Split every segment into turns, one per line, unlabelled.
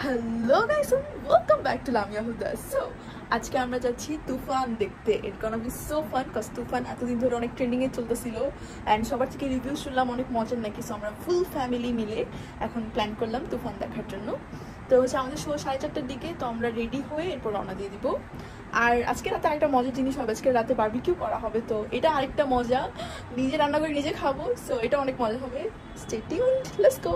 Hello guys, welcome back to Lamia Huda. So আজকে আমরা যাচ্ছি তুফান দেখতে। It gonna be so fun cause Toofan এতদিন ধরে অনেক ট্রেন্ডিংয়ে চলতেছিল অ্যান্ড সবার থেকে রিভিউ শুনলাম অনেক মজার নাকি। সো আমরা ফুল ফ্যামিলি মিলে এখন প্ল্যান করলাম তুফান দেখার জন্য। তো হচ্ছে আমাদের শো 4:30টার দিকে, তো আমরা রেডি হয়ে এরপর রওনা দিয়ে দিব। আর আজকে রাতে আরেকটা মজার জিনিস হবে, আজকে রাতে বারবিকিউ করা হবে। তো এটা আরেকটা মজা, নিজে রান্না করে নিজে খাবো। সো এটা অনেক মজা হবে। Stay tuned, let's go.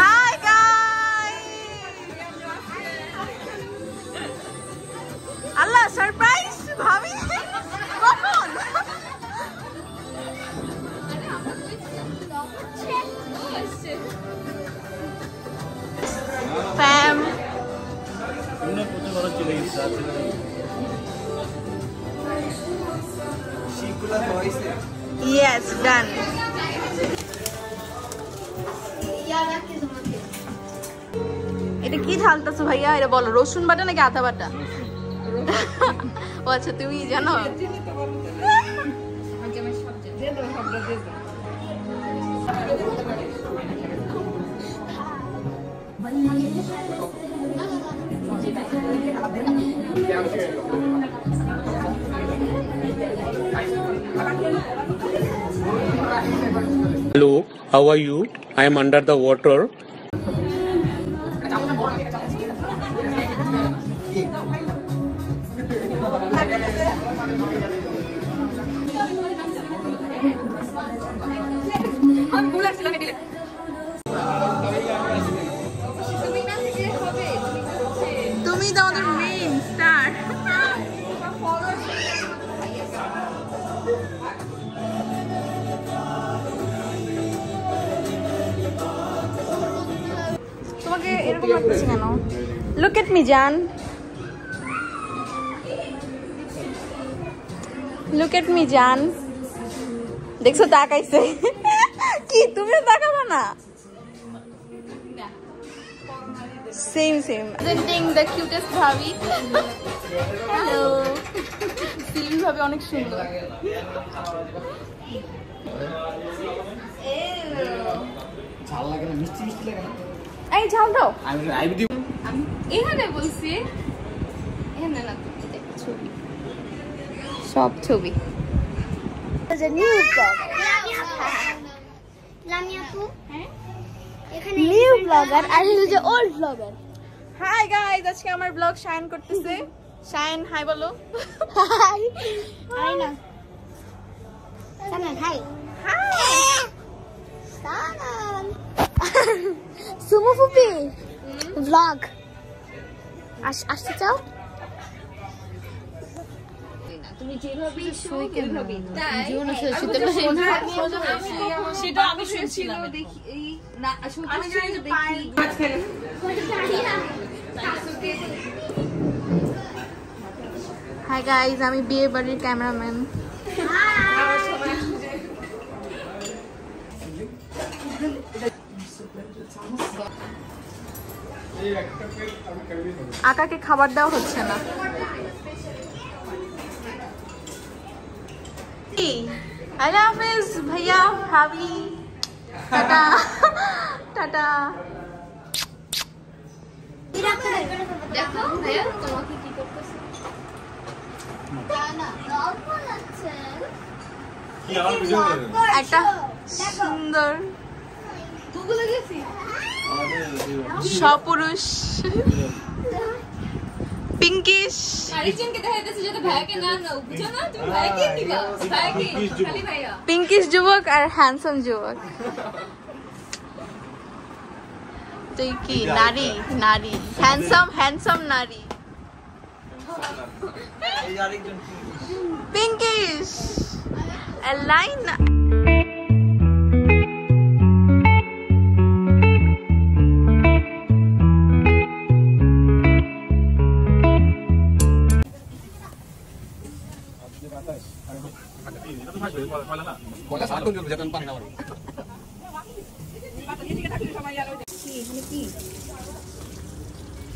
Hi guys! Allah surprise ভাবি কখন? Fam. Yes, done. এটা কি ঢালতেছো ভাইয়া? এটা বলো, রসুন বাটা নাকি আদা বাটা? ও আচ্ছা, তুমি জানো।
Hello, how are you? I am under the water.
তুমি তো আমাদের মেইন স্টার। তোমাকে এরকম লাগতেছে কেন? লুক এট মি জান, লুক এট মি জান। দেখছো তাকাইছে। কি তুমিও তাকাবো না? Same same. Presenting the cutest ভাবি। হ্যালো। সিলভি ভাবি অনেক সুন্দর।
ঝাল লাগে না, মিষ্টি মিষ্টি লাগে না।
এই ঝাল দাও।
আমি
এখানে বলছি, এখানে না, ছবি, সব ছবি। নিউ ব্লগ, নিউ ব্লগার আর যে ওল্ড ব্লগার। হাই গাইস, আজকে আমার ব্লগ শাইন করতেছে। শাইন হাই বলো। হাই হাই না সানান, হাই হাই সানান। সুমু ফুপি ব্লগ আসতে চাও? তুমি যেভাবে শুই কেভাবে জীবনে শুতে পারি সেটা আমি শুনছিলাম। দেখি এই না আমি জানি যে দেখি। হাই গাইস, আমি বিয়ে বাড়ির ক্যামেরাম্যান। আকাকে খাবার দেওয়া হচ্ছে না। আল্লাহ হাফেজ ভাইয়া ভাবি, টাটা টাটা।
দেখো ভাইয়া তোমাকে কি করতেছে না অল্প লাগছে
একটা সুন্দর
গুগলে গেছি
সপুরুষ পিঙ্কিশ
আরেকজনকে দেখাইতেছে যেটা ভাইয়াকে না নাও বুঝো না তুমি ভাইয়াকে নিবা ভাইয়াকে খালি ভাইয়া
পিঙ্কিশ যুবক আর হ্যান্ডসাম যুবক তুই কি নারী নারী হ্যান্ডসাম নারী পিঙ্কিশ লাইন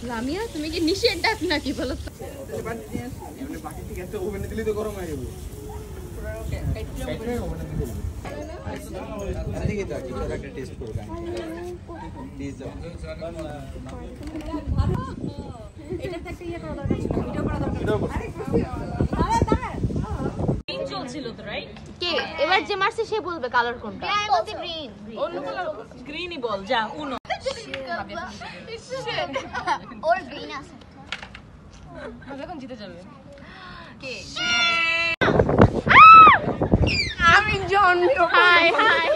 লামিয়া তুমি কি নিষেধ ডাক নাকি বলো তো
কে এবার যে মারছে সে বলবে কালার কোনটা আমি বলতে গ্রিন
অন্য কালার গ্রিনই বল যা উনো
ওর গ্রিন আছে
এখন জিতে যাবে
কে
আমি জন
হাই হাই